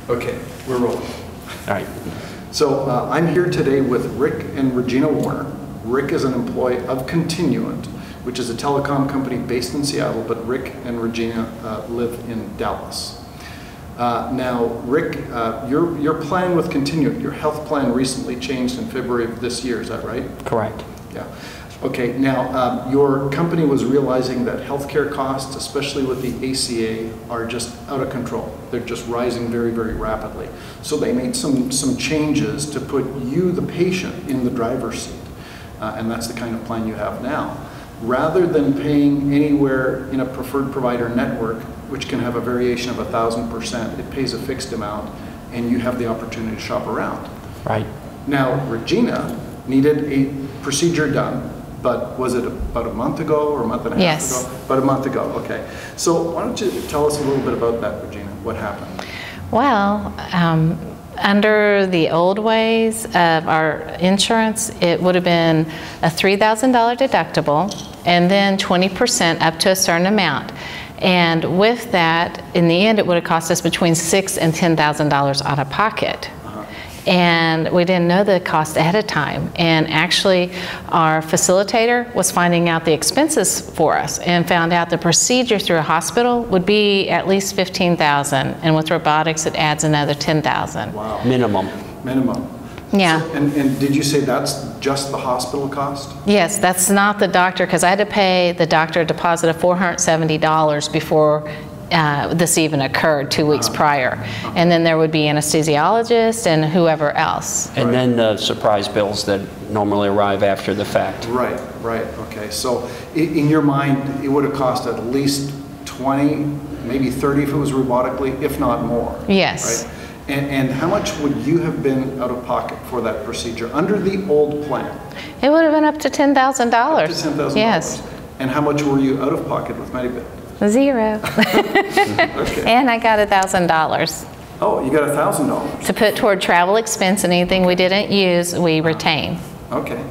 Okay, we're rolling. All right. So I'm here today with Rick and Regina Warner. Rick is an employee of Continuant, which is a telecom company based in Seattle, but Rick and Regina live in Dallas. Now, Rick, your plan with Continuant, your health plan recently changed in February of this year, is that right? Correct. Yeah. Okay, now your company was realizing that healthcare costs, especially with the ACA, are just out of control. They're just rising very, very rapidly. So they made some changes to put you, the patient, in the driver's seat. And that's the kind of plan you have now. Rather than paying anywhere in a preferred provider network, which can have a variation of 1,000%, it pays a fixed amount, and you have the opportunity to shop around. Right. Now, Regina needed a procedure done, but was it about a month ago or a month and a half ago? About a month ago, okay. So why don't you tell us a little bit about that, Regina? What happened? Well, under the old ways of our insurance, it would have been a $3,000 deductible and then 20% up to a certain amount. And with that, in the end, it would have cost us between $6,000 and $10,000 out of pocket. And we didn't know the cost ahead of time. And actually, our facilitator was finding out the expenses for us and found out the procedure through a hospital would be at least $15,000. And with robotics, it adds another $10,000. Wow. Minimum. Minimum. Yeah. So, and did you say that's just the hospital cost? Yes, that's not the doctor, because I had to pay the doctor a deposit of $470 before this even occurred 2 weeks prior. And then there would be anesthesiologist and whoever else. And then the surprise bills that normally arrive after the fact. Right, right, okay. So in your mind, it would have cost at least 20, maybe 30 if it was robotically, if not more. Yes. Right? And how much would you have been out of pocket for that procedure under the old plan? It would have been up to $10,000. Up to $10,000? Yes. And how much were you out of pocket with Medibit? Zero. Okay. And I got $1,000 Oh, you got $1,000. to put toward travel expense, and anything we didn't use, we retain. Okay.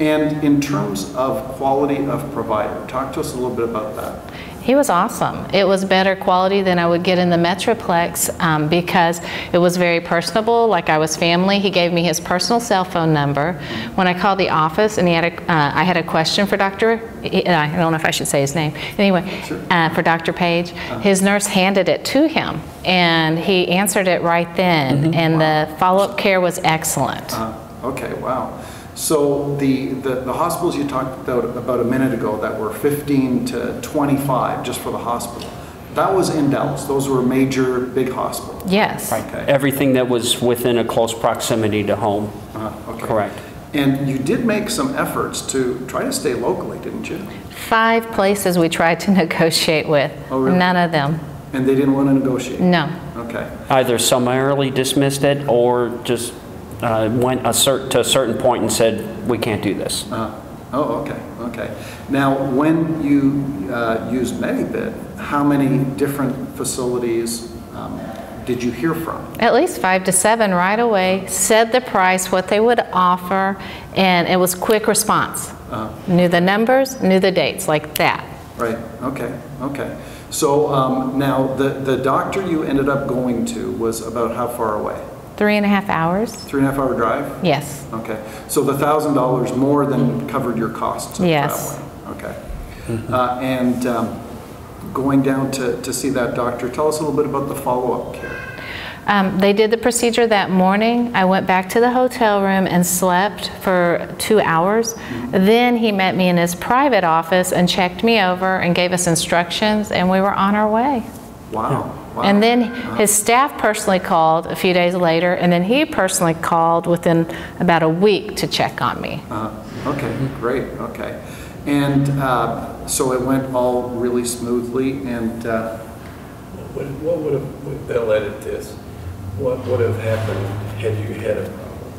And in terms of quality of provider, talk to us a little bit about that. He was awesome. It was better quality than I would get in the Metroplex because it was very personable, like I was family. He gave me his personal cell phone number. When I called the office and I had a question for Dr. I don't know if I should say his name. Anyway, Sure. For Dr. Page, his nurse handed it to him and he answered it right then. And the follow-up care was excellent. Okay, wow. So the hospitals you talked about a minute ago that were 15 to 25 just for the hospital, that was in Dallas. Those were major, big hospitals. Yes. Right. Okay. Everything that was within a close proximity to home. Okay. Correct. And you did make some efforts to try to stay locally, didn't you? 5 places we tried to negotiate with. Oh, really? None of them. And they didn't want to negotiate? No. Okay. Either summarily dismissed it or just went to a certain point and said, we can't do this. Oh, okay, okay. Now, when you used Medibit, how many different facilities did you hear from? At least 5 to 7 right away, said the price, what they would offer, and it was quick response. Knew the numbers, knew the dates, like that. Right, okay, okay. So now the doctor you ended up going to was about how far away? 3.5 hours. 3.5 hour drive? Yes. Okay. So the $1,000 more than covered your costs of Yes. traveling. Okay. And going down to see that doctor, tell us a little bit about the follow-up care. They did the procedure that morning. I went back to the hotel room and slept for 2 hours. Then he met me in his private office and checked me over and gave us instructions, and we were on our way. Wow. Wow. And then his staff personally called a few days later, and then he personally called within about a week to check on me. Okay, great, okay. And so it went all really smoothly, and what would have, they'll edit this, what would have happened had you had a problem?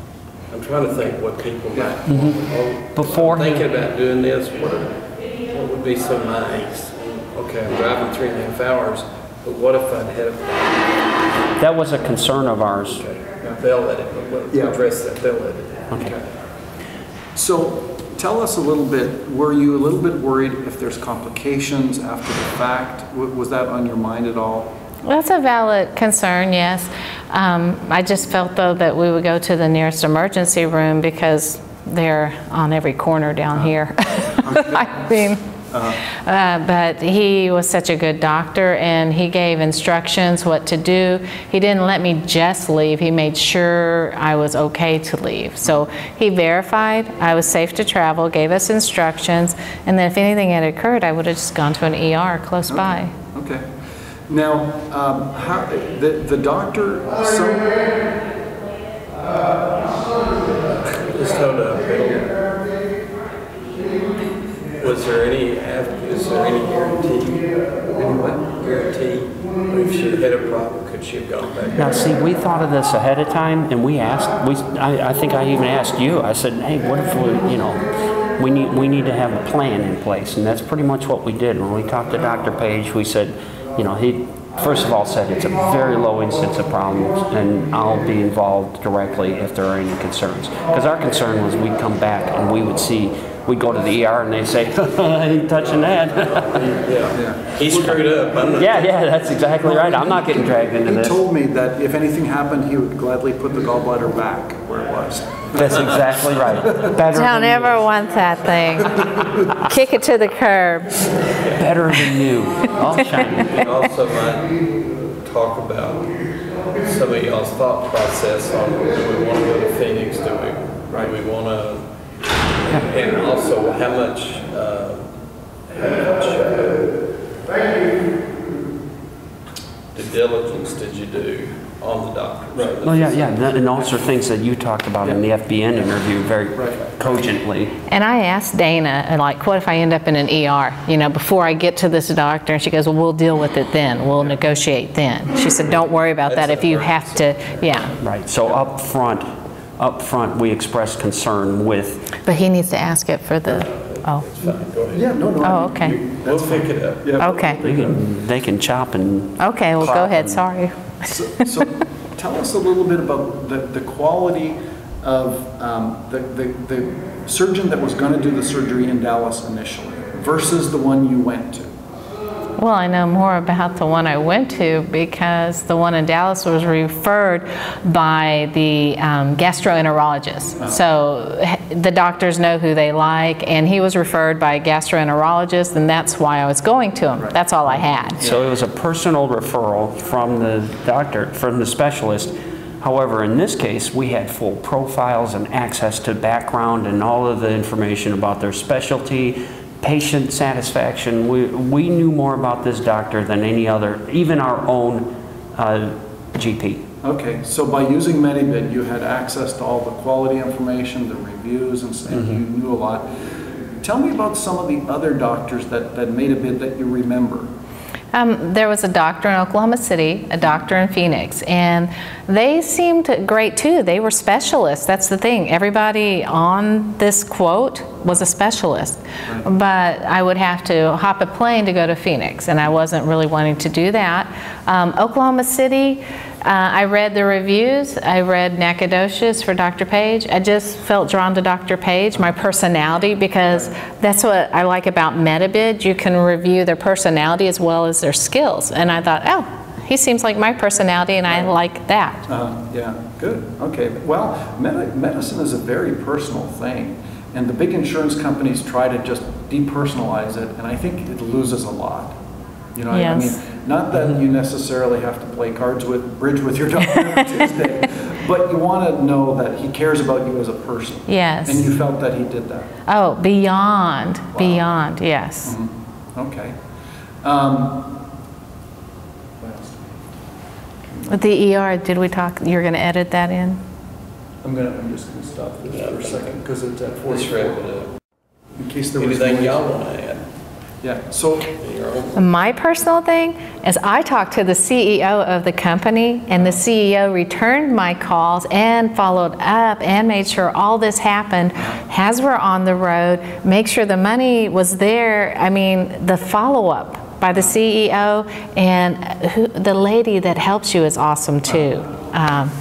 I'm trying to think what people might, Before I'm thinking about doing this, what would be so nice? Okay, I'm driving 3.5 hours, but what if I'd had a problem? that was a concern of ours. Okay, they'll edit it, we'll Yeah. address that, they'll edit it. Okay. so tell us a little bit, were you a little bit worried if there's complications after the fact? Was that on your mind at all? That's a valid concern, yes. I just felt, though, that we would go to the nearest emergency room because they're on every corner down here. I mean, but he was such a good doctor, and he gave instructions what to do. He didn't let me just leave. He made sure I was okay to leave. So he verified I was safe to travel, gave us instructions, and then if anything had occurred, I would have just gone to an ER close by. Okay. Now, how, the doctor, Just hold up. Was there any, is there any guarantee? If she had a problem, could she have gone back? Now, see, we thought of this ahead of time, and we asked. I think I even asked you. I said, "Hey, what if we need to have a plan in place?" And that's pretty much what we did when we talked to Dr. Page. We said, he first of all said it's a very low incidence of problems, and I'll be involved directly if there are any concerns. Because our concern was we'd come back and we would see. We go to the ER and they say, I ain't touching that. Yeah. He screwed up. Yeah, that's exactly right. I'm not getting dragged into this. He told me that if anything happened, he would gladly put the gallbladder back where it was. That's exactly right. Better Don't ever want that thing. Kick it to the curb. Better than new. All shiny. And also might talk about some of y'all's thought process on, do we want to go to Phoenix? Do we want to, and also how much due diligence did you do on the doctors? Right. Well, yeah, and those are things that you talked about in the FBN interview very cogently. And I asked Dana, like, what if I end up in an ER, before I get to this doctor? And she goes, well, we'll deal with it then. We'll negotiate then. She said, don't worry about that if you have to, Right, so up front, we expressed concern with. But he needs to ask it for the, Go ahead. Yeah, no. Oh, okay. We'll pick it up. Yeah. Okay. They can chop and. Okay, well, go ahead, sorry. So tell us a little bit about the quality of the surgeon that was going to do the surgery in Dallas initially versus the one you went to. Well, I know more about the one I went to because the one in Dallas was referred by the gastroenterologist. So the doctors know who they like, and he was referred by a gastroenterologist, and that's why I was going to him. That's all I had. So it was a personal referral from the doctor, from the specialist. However, in this case, we had full profiles and access to background and all of the information about their specialty, patient satisfaction. We knew more about this doctor than any other, even our own GP. Okay, so by using MediBid, you had access to all the quality information, the reviews, and you knew a lot. Tell me about some of the other doctors that made a bid that you remember. There was a doctor in Oklahoma City, a doctor in Phoenix, and they seemed great too. They were specialists. That's the thing. Everybody on this quote was a specialist. Right. But I would have to hop a plane to go to Phoenix, and I wasn't really wanting to do that. Oklahoma City, I read the reviews. I read Nacogdoches for Dr. Page. I just felt drawn to Dr. Page, my personality, because that's what I like about MediBid. You can review their personality as well as their skills. And I thought, oh, he seems like my personality, and I like that. Yeah, good. Okay. Well, medicine is a very personal thing, and the big insurance companies try to just depersonalize it, and I think it loses a lot. Yes. I mean, not that you necessarily have to play bridge with your doctor on Tuesday, but you want to know that he cares about you as a person. Yes. And you felt that he did that. Oh, beyond, yes. Mm-hmm. Okay. The ER, did we talk, you're going to edit that in? I'm just going to stop this for a second because it's at 44. In case there was anything y'all want to add. Yeah, so my personal thing is I talked to the CEO of the company, and the CEO returned my calls and followed up and made sure all this happened as we're on the road, make sure the money was there. I mean, the follow-up by the CEO, and the lady that helps you is awesome too.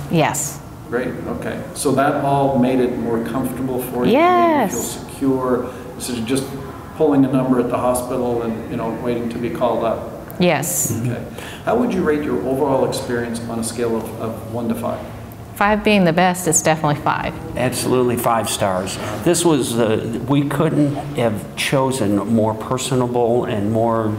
Yes. Great, okay. So that all made it more comfortable for you? Yes. You feel secure? So just pulling a number at the hospital and waiting to be called up. Yes. Okay. How would you rate your overall experience on a scale of 1 to 5? 5 being the best, it's definitely 5. Absolutely 5 stars. This was, we couldn't have chosen more personable and more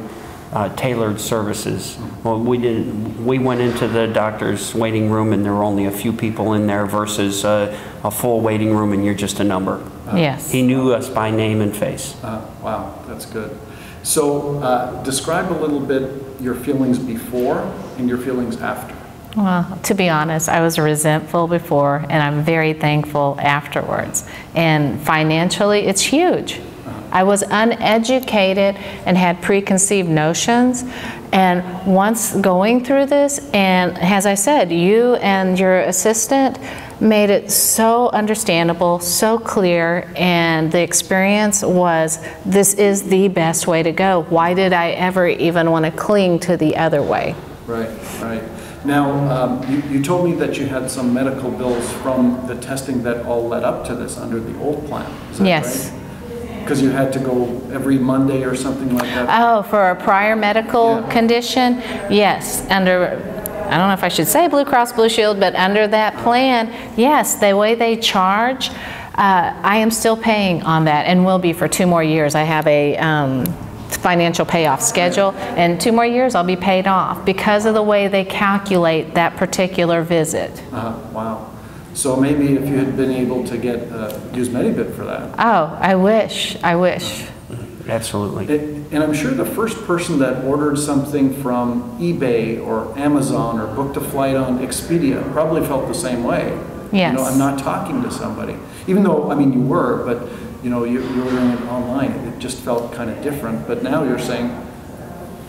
tailored services. Well, we went into the doctor's waiting room and there were only a few people in there versus a full waiting room and you're just a number. Yes. He knew us by name and face. Wow, that's good. So describe a little bit your feelings before and your feelings after. Well, to be honest, I was resentful before, and I'm very thankful afterwards. And financially, it's huge. I was uneducated and had preconceived notions. And once going through this, and as I said, you and your assistant made it so understandable, so clear, and the experience was, this is the best way to go. Why did I ever even want to cling to the other way? Right, right. Now, you told me that you had some medical bills from the testing that all led up to this under the old plan. Is that Yes. right? Because you had to go every Monday or something like that? Oh, for a prior medical condition? Yes, under, I don't know if I should say Blue Cross Blue Shield, but under that plan, yes, the way they charge, I am still paying on that and will be for 2 more years. I have a financial payoff schedule, and 2 more years I'll be paid off because of the way they calculate that particular visit. Wow. So maybe if you had been able to get use MediBit for that. Oh, I wish. I wish. Absolutely. And I'm sure the first person that ordered something from eBay or Amazon or booked a flight on Expedia probably felt the same way. Yes. You know, I'm not talking to somebody. Even though, I mean, you were, but you know, you're doing it online. It just felt kind of different. But now you're saying,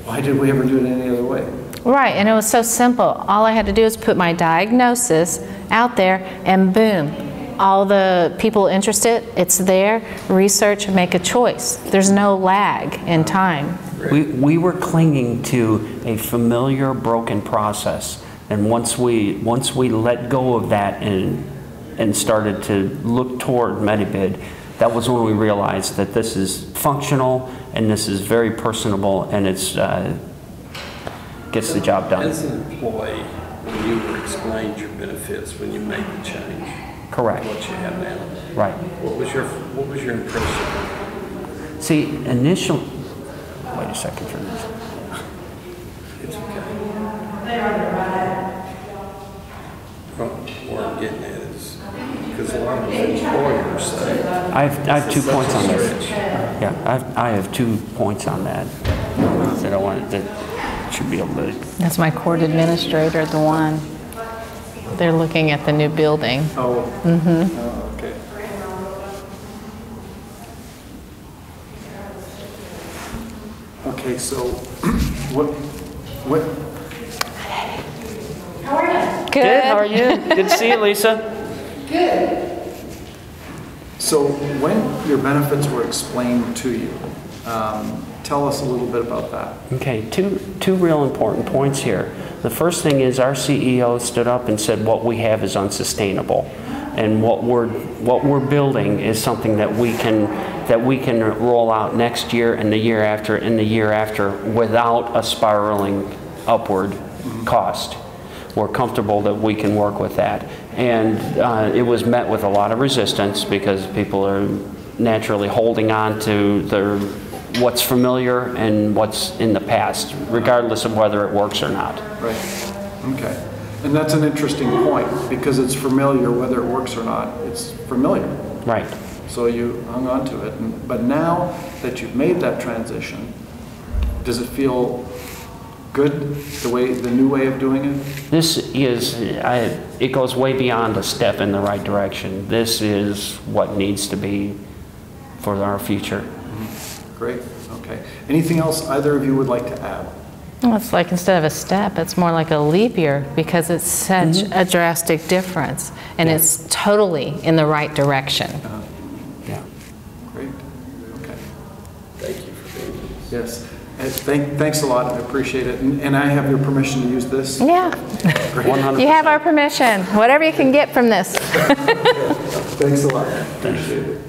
why did we ever do it any other way? Right, and it was so simple. All I had to do is put my diagnosis out there, and boom, all the people interested, it's there, research, make a choice. There's no lag in time. We were clinging to a familiar, broken process. And once we let go of that and started to look toward MediBid, that was when we realized that this is functional and this is very personable and it's gets the job done. As an employee, when you were explained your benefits, when you made the change, Correct. what you have now, Right. what was your impression? See, initial. Wait a second for this. It's okay. Where I'm getting at is because a lot of employers say I have 2 points on this. stretch. Yeah, I have 2 points on that that I wanted that should be able to. That's my court administrator, the one. They're looking at the new building. Oh. Oh, okay. Okay, so what? How are you? Good. How are you? Good to see you, Lisa. So when your benefits were explained to you, tell us a little bit about that. Okay, two real important points here. The first thing is our CEO stood up and said what we have is unsustainable, and what we're building is something that we can roll out next year and the year after and the year after without a spiraling upward cost. We're comfortable that we can work with that, and it was met with a lot of resistance because people are naturally holding on to what's familiar and what's in the past, regardless of whether it works or not. Right. Okay. And that's an interesting point because it's familiar whether it works or not. It's familiar. Right. So you hung on to it. But now that you've made that transition, does it feel good, the new way of doing it? This is, it goes way beyond a step in the right direction. This is what needs to be for our future. Great. Okay. Anything else either of you would like to add? Well, it's like instead of a step, it's more like a leap year because it's such a drastic difference, and it's totally in the right direction. Yeah. Great. Okay. Thank you for being here. Yes. Thanks a lot. I appreciate it. And I have your permission to use this? Yeah. 100%. You have our permission. Whatever you can get from this. Thanks a lot. Appreciate it.